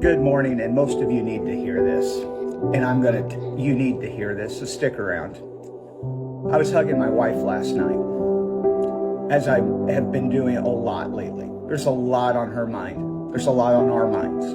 Good morning, and most of you need to hear this. And you need to hear this, so stick around. I was hugging my wife last night, as I have been doing a lot lately. There's a lot on her mind. There's a lot on our minds.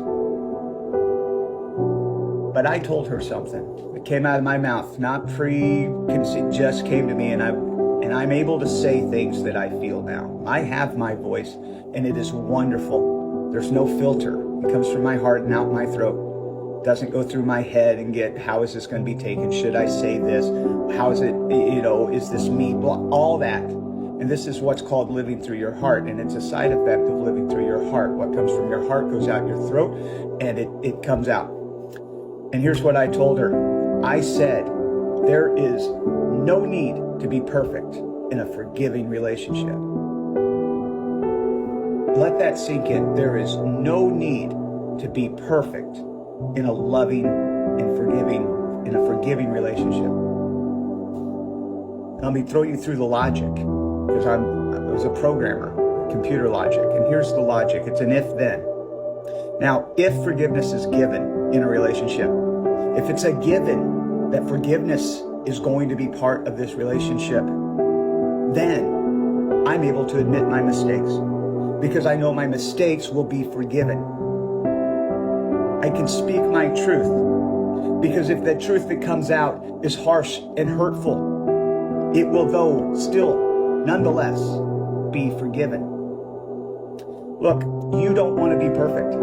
But I told her something that came out of my mouth, not pre-conceived, just came to me, and I'm able to say things that I feel now. I have my voice, and it is wonderful. There's no filter. It comes from my heart and out my throat. It doesn't go through my head and get, how is this going to be taken? Should I say this? How is it, is this me? All that. And this is what's called living through your heart. And it's a side effect of living through your heart. What comes from your heart goes out your throat, and it comes out. And here's what I told her. I said, there is no need to be perfect in a forgiving relationship. Let that sink in. There is no need to be perfect in a loving and forgiving relationship. Let me throw you through the logic, because I was a programmer, computer logic, and here's the logic. It's an if-then. Now, if forgiveness is given in a relationship, if it's a given that forgiveness is going to be part of this relationship, then I'm able to admit my mistakes, because I know my mistakes will be forgiven. I can speak my truth, because if that truth that comes out is harsh and hurtful, it will though still nonetheless be forgiven. Look, you don't want to be perfect,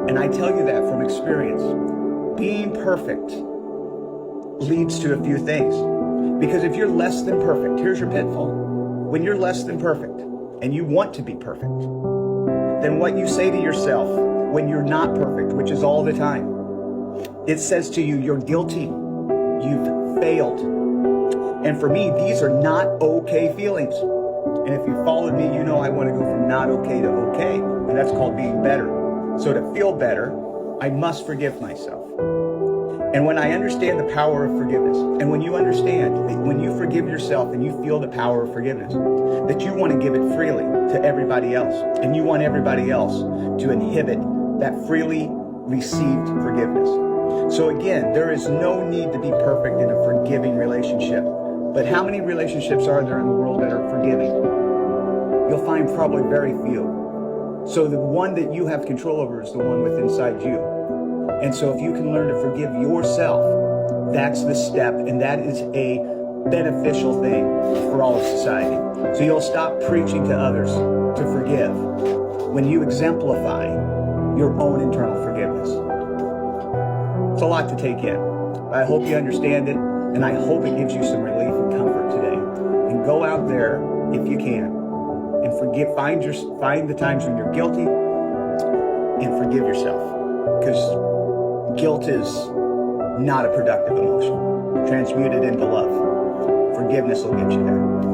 and I tell you that from experience. Being perfect leads to a few things, because if you're less than perfect, here's your pitfall. When you're less than perfect and you want to be perfect, then what you say to yourself when you're not perfect, which is all the time, it says to you, you're guilty, you've failed. And for me, these are not okay feelings. And if you followed me, you know I want to go from not okay to okay, and that's called being better. So to feel better, I must forgive myself. And when I understand the power of forgiveness, and when you understand that when you forgive yourself and you feel the power of forgiveness, that you want to give it freely to everybody else, and you want everybody else to inhibit that freely received forgiveness. So again, there is no need to be perfect in a forgiving relationship. But how many relationships are there in the world that are forgiving? You'll find probably very few. So the one that you have control over is the one within inside you. And so if you can learn to forgive yourself, that's the step, and that is a beneficial thing for all of society. So you'll stop preaching to others to forgive when you exemplify your own internal forgiveness. It's a lot to take in. I hope you understand it, and I hope it gives you some relief and comfort today. And go out there, if you can, and forgive. Find the times when you're guilty and forgive yourself, because guilt is not a productive emotion. Transmute it into love. Forgiveness will get you there.